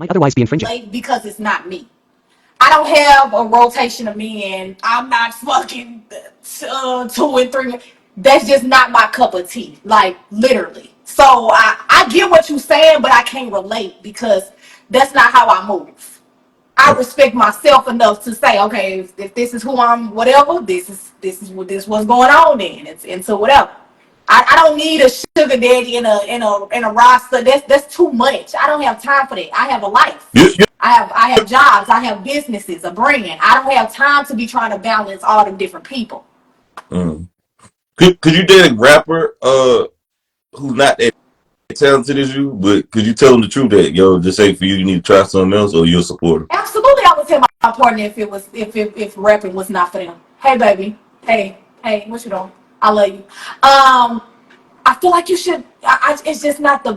might otherwise be infringing. Because it's not me. I don't have a rotation of men. I'm not fucking 2 and 3. That's just not my cup of tea. Like literally. So I get what you're saying, but I can't relate because that's not how I move. I respect myself enough to say, okay, if this is who I'm, whatever, this what's going on. Then it's into whatever. I don't need a sugar daddy in a roster. That's too much. I don't have time for that. I have a life. I have jobs. I have businesses, a brand. I don't have time to be trying to balance all the different people. Mm. Could you date a rapper who's not that talented as you, but could you tell them the truth that this ain't for you, you need to try something else, or you'll support him? Absolutely, I would tell my partner if rapping was not for them. Hey baby, hey, what you doing? I love you. I feel like you should. It's just not the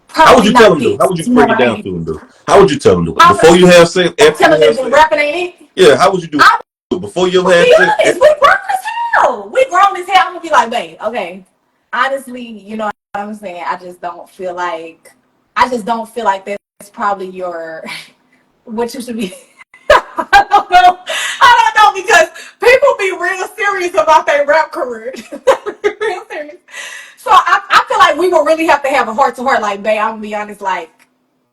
How would probably you tell not him though? How this. would you You know break what it I down mean? to him though? How would you tell him though? I'm Before you have sex, after you telling have them that sex? rapping ain't it. Yeah, how would you do I'm it? Before you gonna have be sex? honest. We grown as hell. We grown as hell. I'm gonna be like, babe, okay. Honestly, you know what I'm saying. I just don't feel like that's probably your what you should be. I don't know. I don't know because people be real serious about their rap career. Real serious. So I feel like we will really have to have a heart to heart. Like, babe, I'm gonna be honest. Like,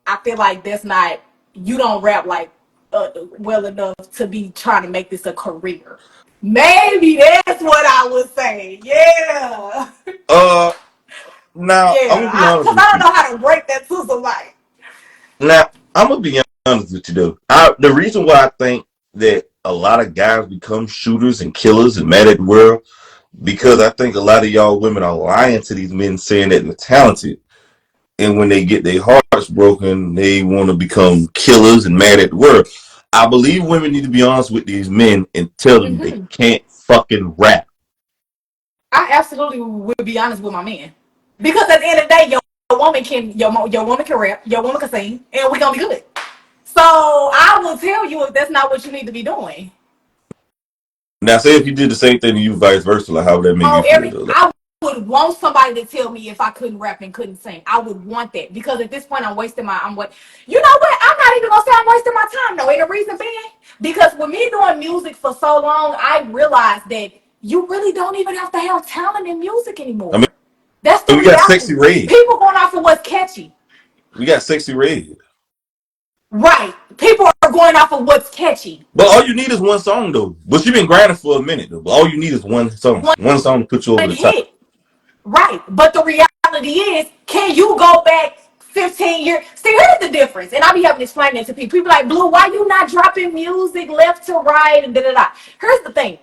I feel like that's not you don't rap like well enough to be trying to make this a career. Maybe that's what I would say. Yeah, Now I'm yeah. gonna be honest Because with I don't you. know how to break that to somebody. Now I'm gonna be honest with you though. The reason why I think that a lot of guys become shooters and killers and mad at the world because I think a lot of y'all women are lying to these men saying that they're talented. And when they get their hearts broken, they want to become killers and mad at the world. I believe women need to be honest with these men and tell them they Mm-hmm. can't fucking rap. I absolutely would be honest with my man because at the end of the day, your woman can rap, your woman can sing, and we gonna be good. So I will tell you if that's not what you need to be doing. Now, say if you did the same thing to you, vice versa, like how would that make you Oh, feel though? Like, I would want somebody to tell me if I couldn't rap and couldn't sing. I would want that because at this point I'm what you know what? I'm not even gonna say I'm wasting my time though. And the reason being because with me doing music for so long, I realized that you really don't even have to have talent in music I mean, anymore. That's the we got Sexy reality. Red. People going off of what's catchy. We got Sexy Red. Right. People are going off of what's catchy. But all you need is one song though. But you've been grinding for a minute though. But all you need is one song. One One song to put you over the top. hit. Right. But the reality is, can you go back 15 years? See, here's the difference. And I be having to explain it to people. People like, Blue, why you not dropping music left to right and da da da? Here's the thing.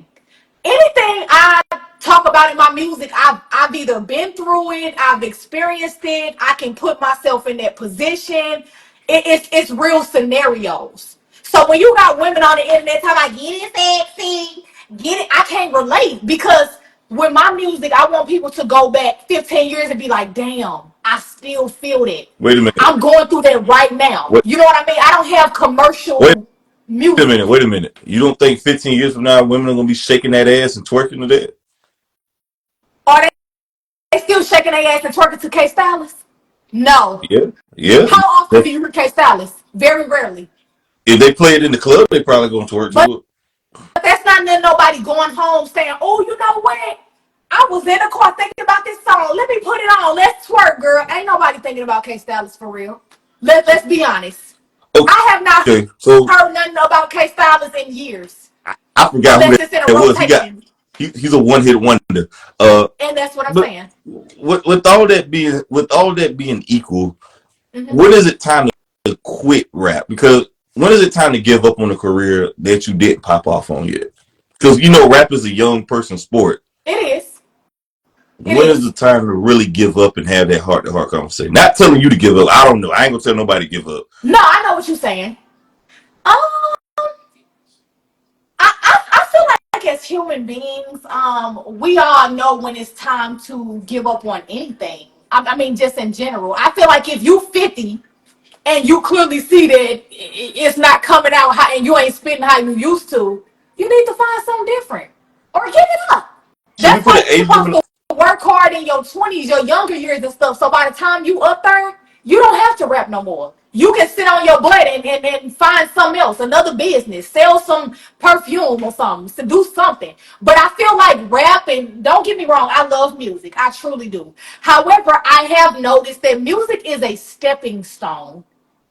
Anything I talk about in my music, I've either been through it, I've experienced it, I can put myself in that position. It's real scenarios. So when you got women on the internet talking about get it sexy, get it, I can't relate because with my music, I want people to go back 15 years and be like, damn, I still feel that. Wait a minute. I'm going through that right now. Wait, You know what I mean? I don't have wait commercial a minute. music. Wait a minute. You don't think 15 years from now women are gonna be shaking that ass and twerking to that? Are they still shaking their ass and twerking to K Stylus? No. Yeah. Yeah. How often do you hear K Stylus? Very rarely. If they play it in the club, they probably gonna twerk But to it. that's not nobody going home saying, oh, you know what? I was in the car thinking about this song. Let me put it on. Let's twerk, girl. Ain't nobody thinking about K Stylus for real. Let's be honest. I have not Okay, so heard nothing about K Stylus in years. I forgot who Unless that it's in a was. rotation. He's a one hit wonder. And that's what I'm But saying. with all that being equal, Mm-hmm. when is it time to quit rap? Because when is it time to give up on a career that you didn't pop off on yet? Because rap is a young person sport. It is. It When is the is. time to really give up and have that heart to heart conversation? Not telling you to give up. I don't know. I ain't gonna tell nobody to give up. No, I know what you're saying. Um, I feel like as human beings, we all know when it's time to give up on anything. I mean, just in general. I feel like if you 50 and you clearly see that it's not coming out how, and you ain't spitting how you used to, you need to find something different or give it up. Should we That's put why an you're age supposed limit? to work hard in your 20s, your younger years and stuff. So by the time you up there, You don't have to rap no more. You can sit on your butt and find something else, another business, sell some perfume or something, so do something. But I feel like rapping, don't get me wrong, I love music. I truly do. However, I have noticed that music is a stepping stone.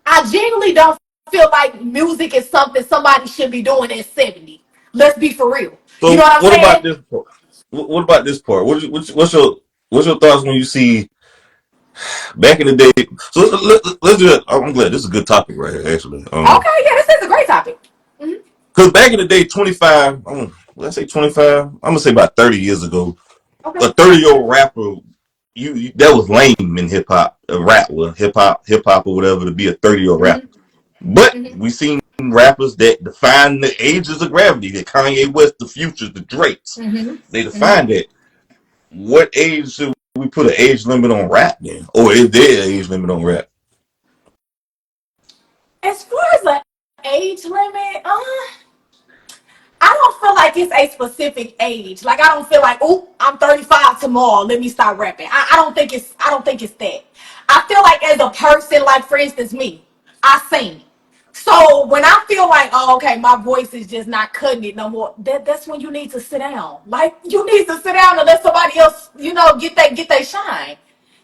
I genuinely don't feel like music is something somebody should be doing at 70. Let's be for real. You know So what I'm what about saying? this part? What about this part? What's your thoughts when you see back in the day? So let's do it. I'm glad this is a good topic right here, actually. Okay, yeah, this is a great topic. Hmm. Because back in the day, 25, let's say 25, I'm gonna say about 30 years ago, Okay. a 30-year-old rapper, that was lame in hip hop, rap, well, hip hop or whatever, to be a 30-year-old Hmm. rapper. But Hmm. we seen rappers that define the ages of gravity, the Kanye West, the Futures, the Drakes. Hmm. They Hmm. define that. What age should we put an age limit on rap then? Or is there an age limit on rap? As far as the age limit, I don't feel like it's a specific age. Like I don't feel like, oh, I'm 35 tomorrow. Let me start rapping. I don't think it's. I don't think it's that. I feel like as a person, like for instance, me, I sing. So when I feel like, oh, okay, my voice is just not cutting it no more, that's when you need to sit down. Like you need to sit down and let somebody else, get that shine.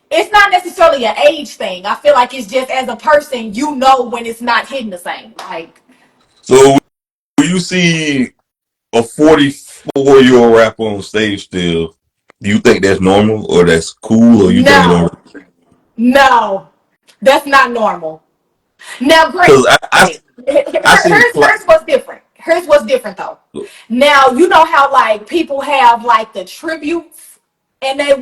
It's not necessarily an age thing. I feel like it's just as a person, you know when it's not hitting the same. Like So when you see a 44-year-old rapper on stage still, do you think that's normal or that's cool or you think it don't? no, no, that's not normal. Now, great. Because I seen Here's what's different. Here's what's different though. Now you know how like people have like the tributes, and they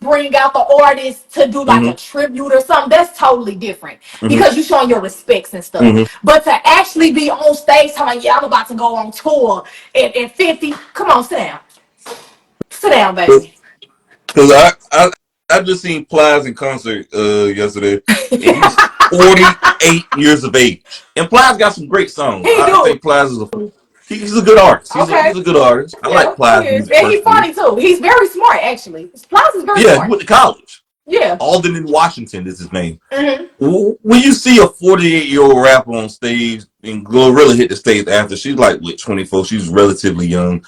bring out the artist to do like mm-hmm, a tribute or something. That's totally different mm-hmm, because you're showing your respects and stuff. mm-hmm. But to actually be on stage telling, yeah, I'm about to go on tour at 50. Come on, sit down, baby. Because I just seen Plies in concert yesterday, and he's 48 years of age. And Plies got some great songs. He I do. think Plies he's a good artist. Okay. He's a good artist. I like Yeah, he Plies is. music And he's personally. funny too. He's very smart, actually. Plaza is very Yeah, he smart. went to college. Yeah. Alden in Washington is his name. Hmm. When you see a 48-year-old rapper on stage, and Glorilla hit the stage after, she's like with 24, she's relatively young.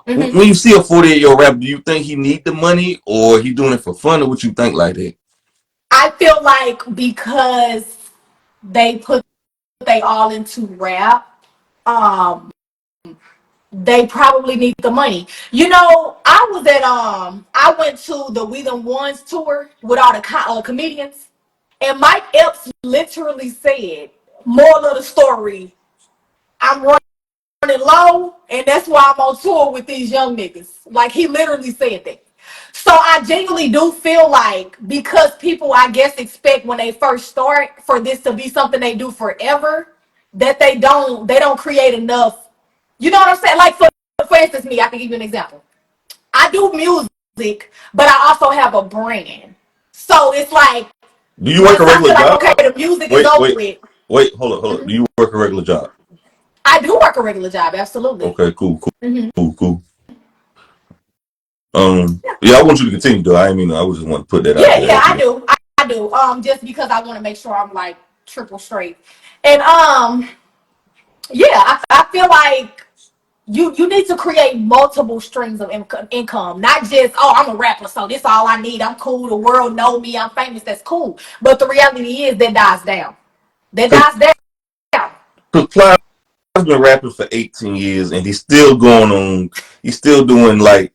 Hmm. When you see a 48-year-old rapper, do you think he need the money or he doing it for fun or what you think like that? I feel like because they put they all into rap, um, they probably need the money. I went to the We Them Ones tour with all the comedians, and Mike Epps literally said, "Moral of the story: I'm running low, and that's why I'm on tour with these young niggas." Like he literally said that. So I genuinely do feel like because people, I guess, expect when they first start for this to be something they do forever, that they don't create enough. You know what I'm saying? Like for instance, me, I can give you an example. I do music, but I also have a brand. So it's like Do you work once a I regular feel like job? okay, the music is Wait, over wait, with. wait, hold up, hold up. Mhm. Do you work a regular job? I do work a regular job, absolutely. Okay, cool, cool, Hmm. cool, cool. Yeah, I want you to continue though. I was just want to put that out Yeah, there yeah, I actually. do. I do. Just because I want to make sure I'm like triple straight. And yeah, I feel like you need to create multiple streams of income, not just I'm a rapper, so this all I need. I'm cool. The world know me. I'm famous. That's cool. But the reality is that dies down. That Cause, dies down. 'cause Plies been rapping for 18 years and he's still going on. He's still doing like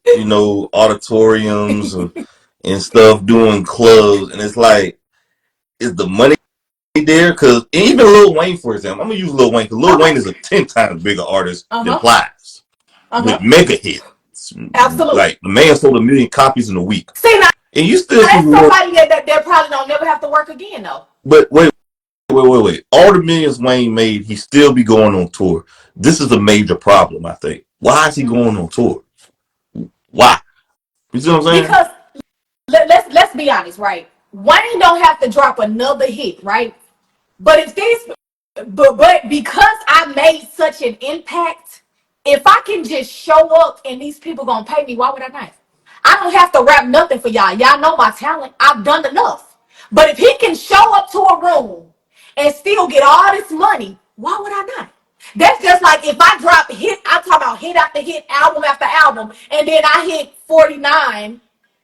auditoriums and stuff, doing clubs, and it's like, is the money there? Because even Lil Wayne, for example, I'm gonna use Lil Wayne because Lil Okay. Wayne is a 10 times bigger artist Uh than huh. Plies Uh with huh. mega hits. Absolutely. Like the man sold 1 million copies in a week, See now and you still see that's more. somebody that probably don't never have to work again though. But wait. All the millions Wayne made, he still be going on tour. This is a major problem, I think. Why is he Mhm. going on tour? Why? You see what I'm saying? Because let's be honest, right? Wayne don't have to drop another hit, right? But if these, but because I made such an impact, if I can just show up and these people gonna pay me, why would I not? I don't have to rap nothing for y'all. Y'all know my talent. I've done enough. But if he can show up to a room and still get all this money, why would I not? That's just like if I drop hit, I'm talking about hit after hit, album after album, and then I hit 49,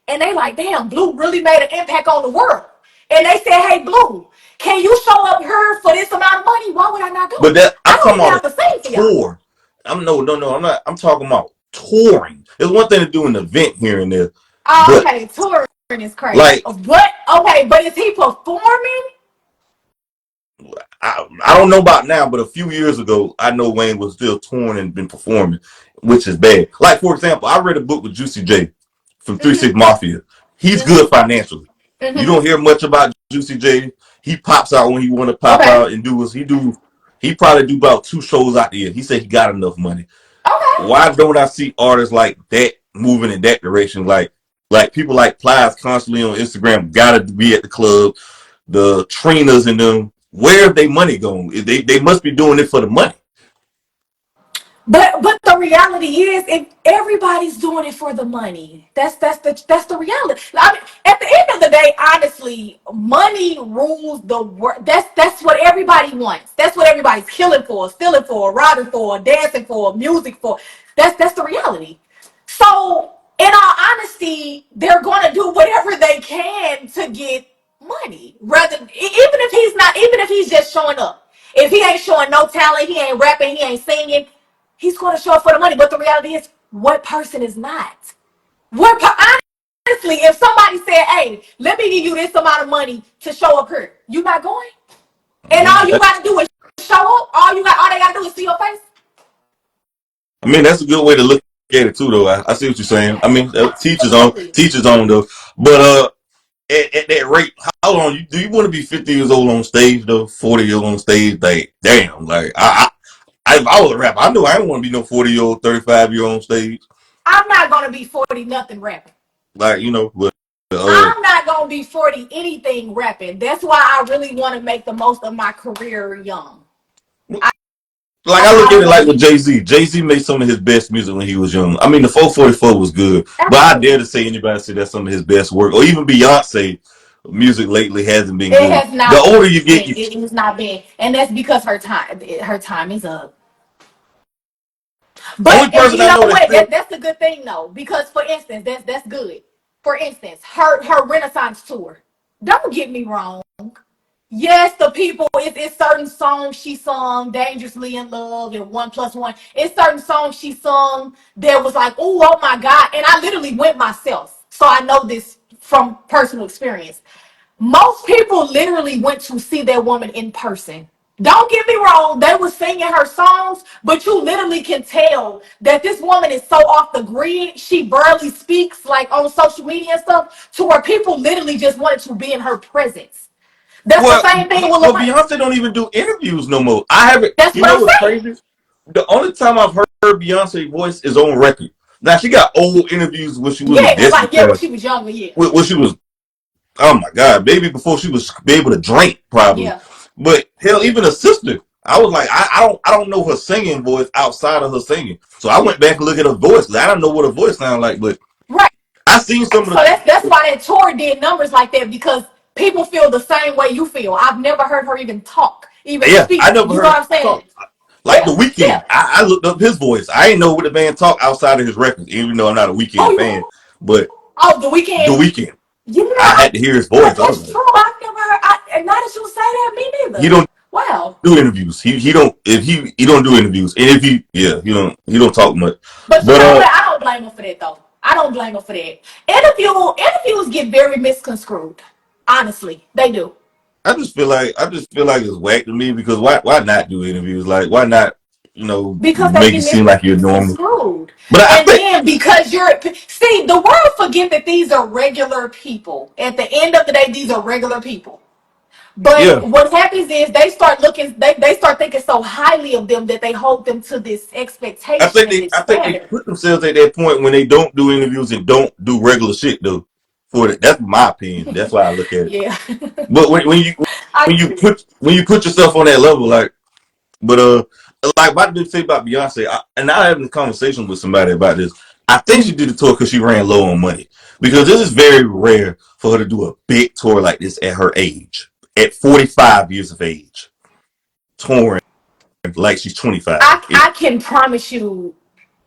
and they like, damn, Blue really made an impact on the world. And they say, hey, Blue, can you show up here for this amount of money? Why would I not But go? that I I'm don't talking even about have to sing a for y'all. tour. I'm no, I'm not. I'm talking about touring. There's one thing to do an event here and there, Oh, but okay, touring is crazy. like What? Okay, but is he performing? I don't know about now, but a few years ago, I know Wayne was still touring and been performing, which is bad. Like for example, I read a book with Juicy J from 3 6 Mm-hmm. Mafia. He's good Mm-hmm. financially. You Mm-hmm. don't hear much about Juicy J. He pops out when he want to pop Okay. out and do what he do. He probably do about 2 shows out the year. He said he got enough money. Okay. Why don't I see artists like that moving in that direction? Like people like Plies constantly on Instagram gotta be at the club. The Trinas and them, where have they money going? They must be doing it for the money. But the reality is, if everybody's doing it for the money, that's the reality. I mean, at the end of the day, honestly, money rules the world. That's what everybody wants. That's what everybody's killing for, stealing for, robbing for, dancing for, music for. That's the reality. So, in all honesty, they're going to do whatever they can to get money. Even if he's not, even if he's just showing up. If he ain't showing no talent, he ain't rapping, he ain't singing, he's going to show up for the money. But the reality is, what person is not? Honestly, if somebody said, "Hey, let me give you this amount of money to show up here," you not going? And all you That, got to do is show up. All they got to do is see your face. I mean, that's a good way to look at it too, though. I see what you're saying. I Yeah, mean, absolutely. teachers on though. But at that rate, how long do you want to be 50 years old on stage though? 40 years old on stage, like damn, like if I was a rapper, I knew I didn't want to be no 40-year old, 35-year-old on stage. I'm not going to be 40 nothing rapping. Like but I'm not going to be 40 anything rapping. That's why I really want to make the most of my career young. I, like I I look at don't it want to like with be. Jay Z. Jay Z made some of his best music when he was young. I mean, the 444 was good, but I dare Absolutely. to say anybody say that's some of his best work, or even Beyonce music lately hasn't been It good. has The not older you get, been. It has not been. And that's because her time is up. only But person you I know know that what? still. That's a good thing though, because for instance, that's good. For instance, her Renaissance tour. Don't get me wrong. Yes, the people. It's certain songs she sung, "Dangerously in Love" and "One Plus One." It's certain songs she sung that was like, oh my God! And I literally went myself, so I know this from personal experience. Most people literally went to see that woman in person. Don't get me wrong, they were singing her songs, but you literally can tell that this woman is so off the grid. She barely speaks like on social media and stuff, to where people literally just wanted to be in her presence. That's the Well, same thing with well, Lorraine. Beyonce don't even do interviews no more. I haven't. That's You what know I'm what's saying. crazy? The only time I've heard Beyonce voice is on record. Now she got old interviews when she was with Yeah, Destiny like yeah, when Child, she was younger, yeah. when she was, oh my God, maybe before she was be able to drink probably. Yeah. But hell, even her sister, I was like, I don't know her singing voice outside of her singing. So I went back and looked at her voice. I don't know what her voice sounded like, but Right. I seen some So of that's why that tour did numbers like that, because people feel the same way you feel. I've never heard her even talk, even yeah, I speak. never You know heard what her I'm saying? talk. Like the Yeah, Weeknd, yeah. I looked up his voice. I didn't know what the man talk outside of his records, even though I'm not a Oh, Weeknd fan. you But oh the the weekend. Weeknd, Yeah, I had to hear his voice. I was that's like, true. I've never heard. And now that you say that, me he neither. don't Wow. do interviews. He don't if he don't do interviews, and if he don't talk much. But you But know what? I don't blame her for that though. I don't blame her for that. Interviews get very misconstrued. Honestly, they do. I just feel like it's whack to me because why not do interviews? Like why not Because they make it get seem like you're normal? misconstrued. But I And think then because see, the world forget that these are regular people. At the end of the day, these are regular people. But yeah. what happens is they start thinking so highly of them that they hold them to this I expectation think and they this I think they standard. put themselves at that point when they don't do interviews and don't do regular shit though. That's my opinion. That's why I look at it. Yeah. But when you I when get you it. put yourself on that level, like, but like what I did say about Beyonce, and I having a conversation with somebody about this. I think she did the tour because she ran low on money. Because this is very rare for her to do a big tour like this at her age, at 45 years of age, touring like she's 25. I can promise you,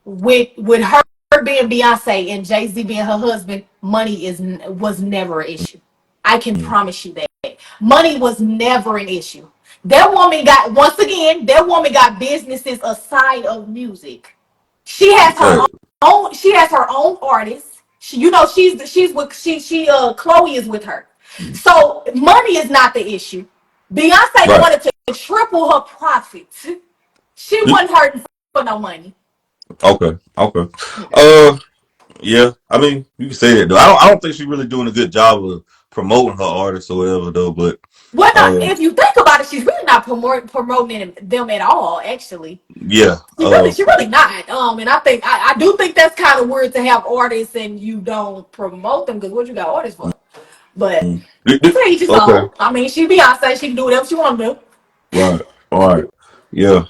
with her being Beyonce and Jay-Z being her husband, money was never an issue. I can promise you that. Money was never an issue. That woman got, once again, that woman got businesses aside of music. She has her Right. she has her own artists. She's with Chloe is with her. So money is not the issue. Beyonce Right. wanted to triple her profits. She wasn't hurting for no money. Okay. Okay. Yeah. Yeah. I mean, you can say that though. I don't think she's really doing a good job of promoting her artists or whatever though. But Well, not, uh, if you think about it, she's really not promoting them at all. Actually, yeah. she really not. And I do think that's kind of weird to have artists and you don't promote them because what you got artists for? But Mm. to each his Okay. own. I mean, she Beyonce, she can do whatever she want to do. Right. All right. Yeah.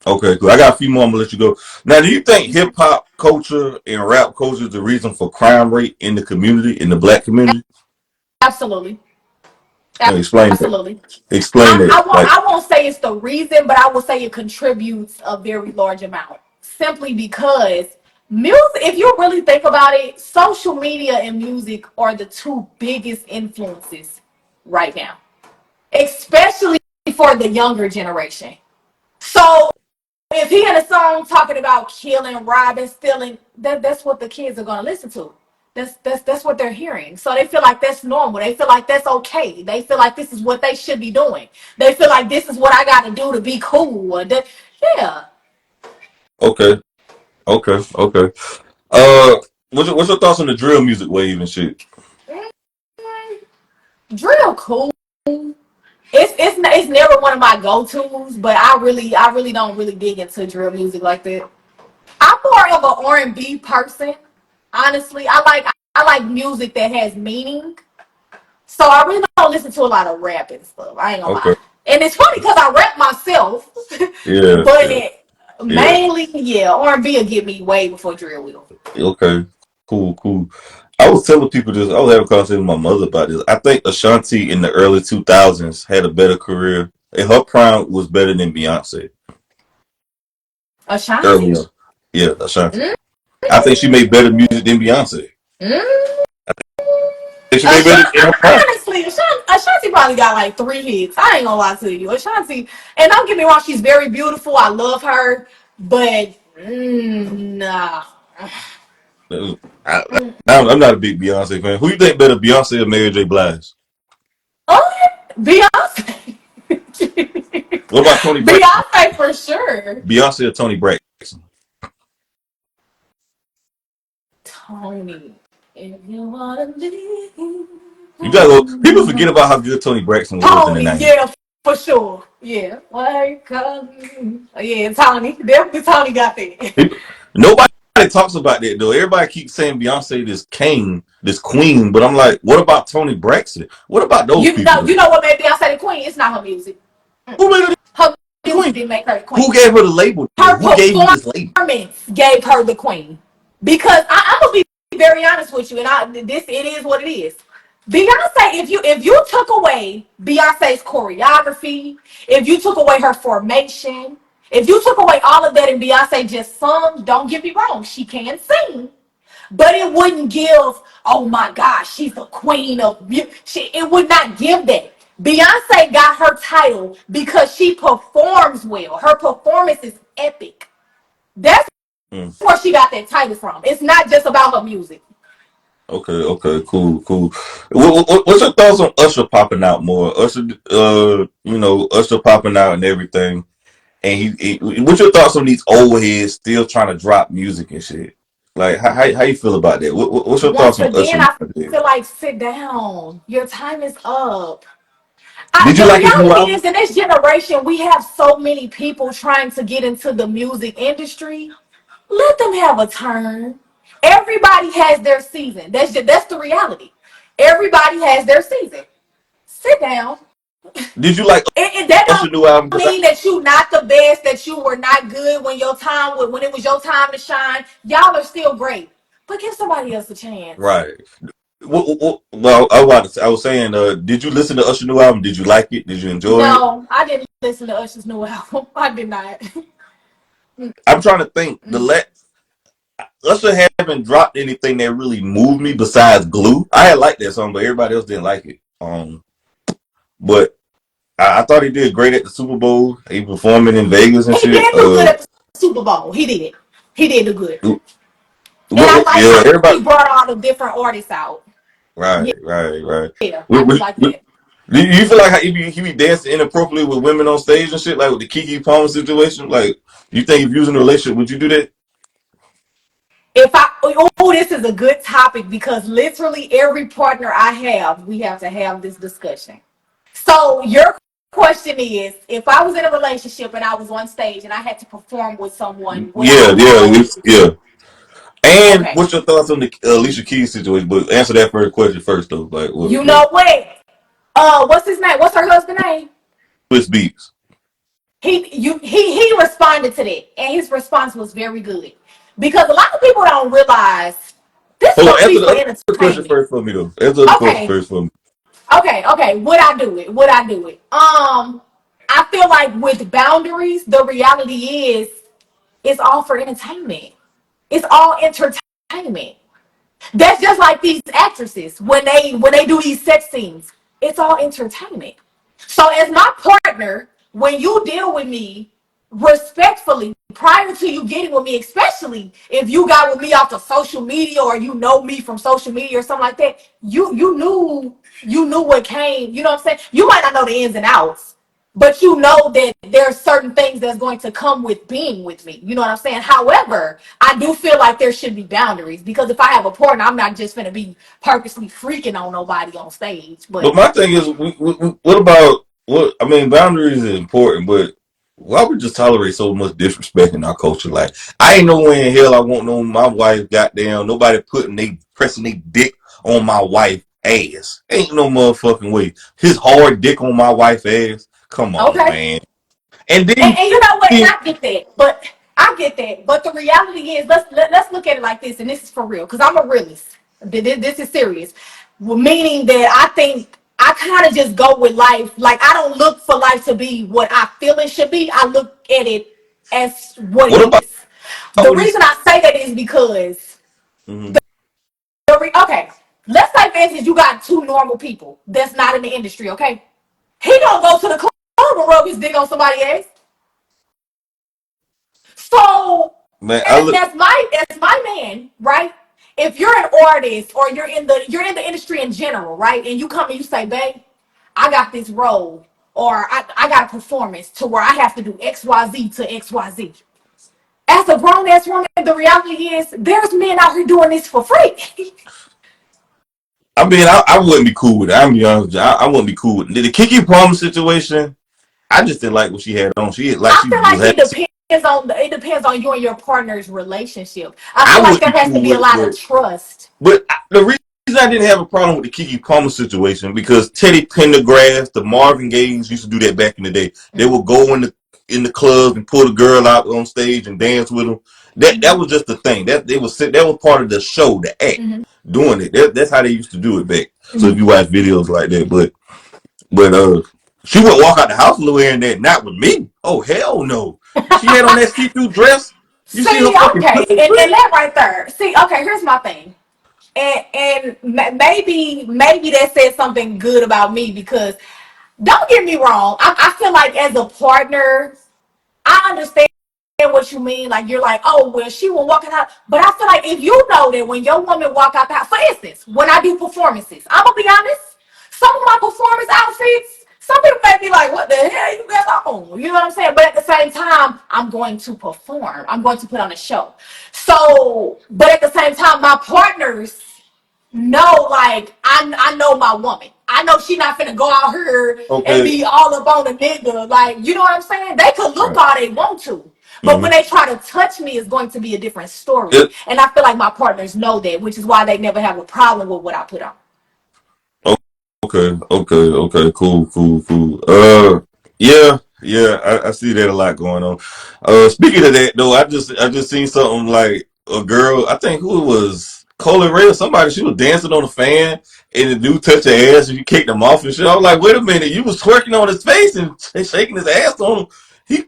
Okay. Cool. I got a few more. I'm gonna let you go. Now, do you think hip hop culture and rap culture is the reason for crime rate in the community, in the black community? Absolutely, Explain that. absolutely. Explain that. Like, I won't say it's the reason, but I will say it contributes a very large amount. Simply because music, if you really think about it, social media and music are the two biggest influences right now, especially for the younger generation. So if he had a song talking about killing, robbing, stealing, that's what the kids are gonna listen to. That's what they're hearing. So they feel like that's normal. They feel like that's okay. They feel like this is what they should be doing. They feel like this is what I got to do to be cool. Yeah. okay, okay. Uh, what's your thoughts on the drill music wave and shit? Drill cool. It's never one of my go tos, but I really don't really dig into drill music like that. I'm more of an R&B person. Honestly, I like music that has meaning. So I really don't listen to a lot of rap and stuff. I ain't gonna Okay. lie. And it's funny because I rap myself, Yeah. but Yeah. Yeah. mainly, yeah, R&B will get me way before drill will. Okay. Cool. Cool. I was telling people this. I was having a conversation with my mother about this. I think Ashanti in the early 2000s had a better career, and her prime was better than Beyonce Ashanti. earlier. Yeah, Ashanti. Mm, I think she made better music than Beyonce. mm. I think she made better in her prime. Honestly, Ashanti probably got like 3 hits. I ain't gonna lie to you. Ashanti, and don't get me wrong, she's very beautiful. I love her, but nah. I, I'm not a big Beyonce fan. Who you think better, Beyonce or Mary J. Blige? Oh, Beyonce. What about Tony Braxton? Beyonce for sure. Beyonce or Tony Braxton? Tony, if you wanna leave, You gotta go. People forget about how good Tony Braxton was in the Tony, 90s. yeah, for sure. Yeah. Like, yeah, Tony. Definitely Tony got that. Nobody talks about that though. Everybody keeps saying Beyonce this king, this queen, but I'm like, what about Tony Braxton? What about those people? You know what made Beyonce the queen? It's not her music. Who made her Her the music queen? didn't make her the Who queen. gave her the label? Her Who gave you this label? performance gave her the queen. Because I'm gonna be very honest with you, and it is what it is. Beyonce, if you took away Beyonce's choreography, if you took away her formation, if you took away all of that and Beyonce just sung, don't get me wrong, she can sing, but it wouldn't give, oh my gosh, she's the queen of it would not give that. Beyonce got her title because she performs well. Her performance is epic. That's Mm. where she got that title from. It's not just about her music. Okay, cool. What's your thoughts on Usher popping out more? Usher, Usher popping out and everything. And what's your thoughts on these old heads still trying to drop music and shit? Like, how you feel about that? What's your thoughts Once on again, Usher I nowadays? feel like sit down. Your time is up. Did you The like his new reality album? is, in this generation, we have so many people trying to get into the music industry. Let them have a turn. Everybody has their season. That's the reality. Everybody has their season. Sit down. Did you like That Usher don't new album? mean that you not the best, that you were not good when when it was your time to shine. Y'all are still great, but give somebody else a chance. Right. Well, I was saying, did you listen to Usher new album? Did you like it? Did you enjoy it? No, I didn't listen to Usher's new album. I did not. I'm trying to think. Usher haven't dropped anything that really moved me besides Glue. I had liked that song, but everybody else didn't like it. But I thought he did great at the Super Bowl. He performing in Vegas and He shit. did do good at the Super Bowl. He did. He did do good, and I like Yeah, how everybody. he brought all the different artists out. Right, right, right. Yeah, I We, do we, like we, that. do you feel like he be dancing inappropriately with women on stage and shit, like with the Keke Palmer situation? Like, you think if you was in a relationship, would you do that? If I oh, this is a good topic because literally every partner I have, we have to have this discussion. So your question is, if I was in a relationship and I was on stage and I had to perform with someone, would I Yeah, allow it? yeah. And Okay. what's your thoughts on the Alicia Keys situation? But answer that first question first, though. Like, You what know what? What's his name? What's her husband's name? Swiss Beats? He responded to that, and his response was very good because a lot of people don't realize this Hold on, supposed to be answer for the other question entertainment. first for me, though. Answer the other question Okay, first for me. okay. Would I do it? Would I do it? I feel like with boundaries, the reality is it's all for entertainment. It's all entertainment. That's just like these actresses when they do these sex scenes. It's all entertainment. So as my partner, when you deal with me respectfully prior to you getting with me, especially if you got with me off of social media or you know me from social media or something like that, you knew what came. You know what I'm saying? You might not know the ins and outs, but you know that there are certain things that's going to come with being with me. You know what I'm saying? However, I do feel like there should be boundaries because if I have a partner, I'm not just going to be purposely freaking on nobody on stage. But But my thing is, what about what? I mean, boundaries is important, but why would just tolerate so much disrespect in our culture? Like, I ain't no way in hell I want no my wife. Goddamn, nobody pressing their dick on my wife ass. Ain't no motherfucking way. His hard dick on my wife ass. Come on, okay. man. And And, then, and you know what? And I get that, but I get that. But the reality is, let's look at it like this, and this is for real, because I'm a realist. This is serious, well, meaning that I think I kind of just go with life. Like I don't look for life to be what I feel it should be. I look at it as what what it about is. The what he reason said? I say that is because Mm-hmm. okay, let's say for instance you got two normal people that's not in the industry. Okay, he gonna go to the club and rub his dick on somebody else. So Man, I look. as my man, right? If you're an artist or you're in the industry in general, right? And you come and you say, babe, I got this role or I got a performance to where I have to do XYZ to XYZ. As a grown ass woman, the reality is there's men out here doing this for free. I mean, I wouldn't be cool with it. I'm be honest with you. I wouldn't be cool with it. The Kiki Palmer situation. I just didn't like what she had on. I She feel was like having. it depends on you and your partner's relationship. I I feel like wouldn't there be has to cool be a with it, lot of trust. the reason I didn't have a problem with the Kiki Palmer situation because Teddy Pendergrass, the Marvin Gayes used to do that back in the day. They would go in the clubs and pull a girl out on stage and dance with them. That Mm-hmm. was just the thing. That was part of the show, the act, Mm-hmm. doing it. That's how they used to do it back. So if Mm-hmm. you watch videos like that, but she wouldn't walk out the house a little wearing that. Not with me. Oh hell no. She had on that see-through dress. You see her See, fucking okay, pussy? and that right there. See, okay, here's my thing, and maybe that says something good about me because don't get me wrong, I feel like as a partner, I understand what you mean. Like you're like, oh well, she will walk out. But I feel like if you know that when your woman walk out the house, for instance, when I do performances, I'm gonna be honest. Some of my performance outfits, some people may be like, what the hell you got on? You know what I'm saying? But at the same time, I'm going to perform. I'm going to put on a show. So, but at the same time, my partners know, like I know my woman. I know she not finna go out here and Okay. be all up on a nigga. Like, you know what I'm saying? They could look Right. all they want to. But when Mm-hmm. they try to touch me, it's going to be a different story. And I feel like my partners know that, which is why they never have a problem with what I put on. Okay. Okay. Cool. I see that a lot going on. Speaking of that though, I just seen something like a girl. I think who it was, Colin Ray or somebody. She was dancing on the fan, and the dude touched her ass, and you kicked him off and shit. I was like, wait a minute, you was twerking on his face and shaking his ass on him.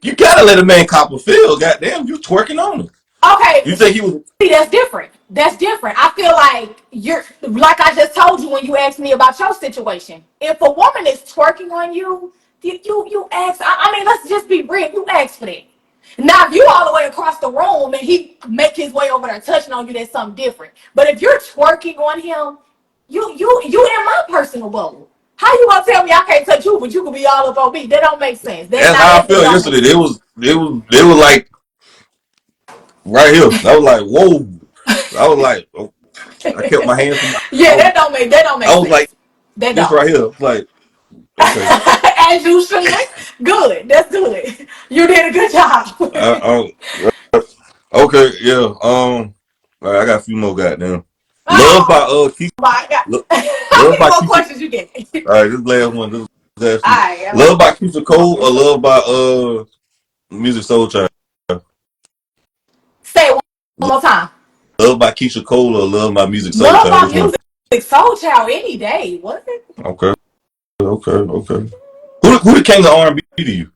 You gotta let a man cop a feel. Goddamn, you twerking on him. Okay, You think he was? see, that's different. That's different. I feel like you're like I just told you when you asked me about your situation. If a woman is twerking on you, you ask. I mean, let's just be real. You ask for that. Now, if you all the way across the room and he make his way over there touching on you, that's something different. But if you're twerking on him, you in my personal bubble. How you gonna tell me I can't touch you, but you can be all up on me? That don't make sense. That's how I felt Don't make yesterday. sense. They was like right here. I was like, whoa. I was like, oh, I kept my hands. Yeah, that don't make I was like sense. That this don't. right here. Like, okay. As you should. Good. That's good. You did a good job. I, okay, yeah. All right, I got a few more goddamn. Love by Oh Keisha. my god. How Love many by more Keisha. questions you get? All right, this last one. This last few. Alright, Love by Keisha Cole or Love by Music Soul Child. say it one more time. Love by Keisha Cole or Love by Music Soul Love Child. my Which one? music. Soul Child any day. What? Okay. Who the king of R&B to you?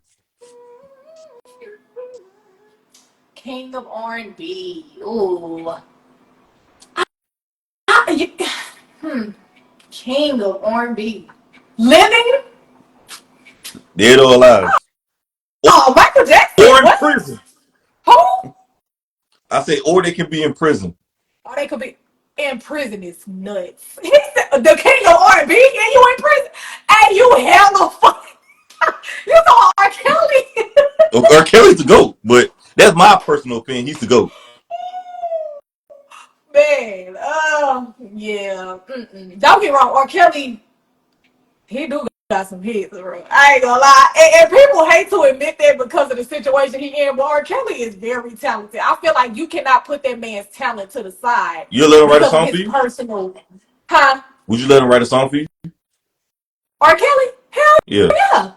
King of R&B. Ooh. I, you, hmm. King of R&B. Living? Dead or alive? Oh, Michael Jackson. Or in What? prison? Who? I say, or they can be in prison. Or they could be in prison. Is nuts. He said, the king of R&B and you in prison? Hey, you hella fuck. You saw R. Kelly. Or Kelly's the GOAT, but that's my personal opinion. He's the GOAT. Man, yeah. Mm-mm. Don't get me wrong. R. Kelly, he do got some hits, bro. I ain't gonna lie. And people hate to admit that because of the situation he in, but R. Kelly is very talented. I feel like you cannot put that man's talent to the side You let him write a because of song for his you? personal. Huh? Would you let him write a song for you? R. Kelly? Hell Yeah. yeah.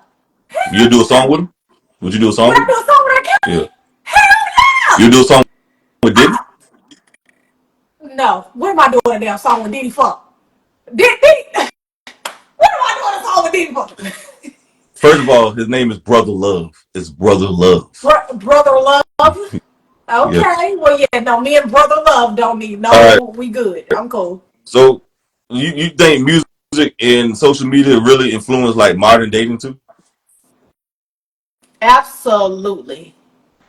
You do a Yeah. song with him? Would you do a Would song I with him? do a song with R. Yeah. Kelly? Hell You do a song with Diddy? yeah. No. What am I doing a damn song with Diddy for? Diddy? What am I doing a song with Diddy for? First of all, his name is Brother Love. It's Brother Love. Brother Love? Yeah. Okay. Well, yeah, no, me and Brother Love don't need All right. no, we good. I'm cool. So you think music and social media really influence like modern dating too? Absolutely.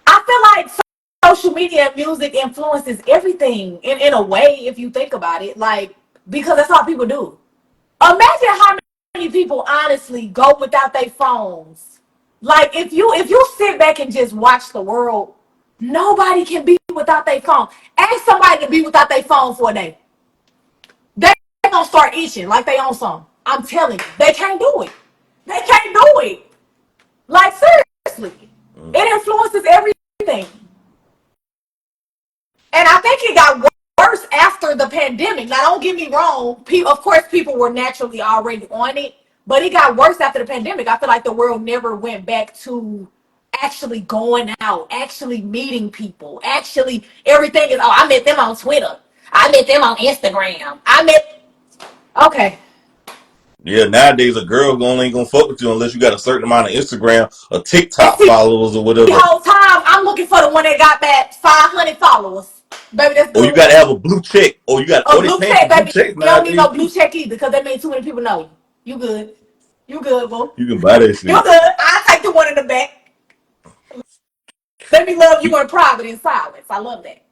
I feel like social media and music influences everything in a way, if you think about it. Like, because that's how people do. Imagine how many people honestly go without their phones. Like if you sit back and just watch the world, nobody can be without their phone. Ask somebody to be without their phone for a day. They gonna start itching like they own something. I'm telling you, they can't do it. They can't do it. Like seriously, it influences everything. And I think it got worse after the pandemic. Now, don't get me wrong. Of course, people were naturally already on it, but it got worse after the pandemic. I feel like the world never went back to actually going out, actually meeting people. Actually, everything is, oh, I met them on Twitter. I met them on Instagram. I met, okay. Yeah, nowadays a girl only ain't gonna fuck with you unless you got a certain amount of Instagram or And TikTok see, followers or the whatever. whole time, I'm looking for the one that got that 500 followers. Baby, that's Or you good gotta enough. have a blue check. A Or they blue paying for check, blue baby. checks You don't need nowadays no blue too. check either because that means too many people know you. You good. You good, boo. You can buy that You shit. good. I'll take the one in the back. Let me love You you in private in silence. I love that.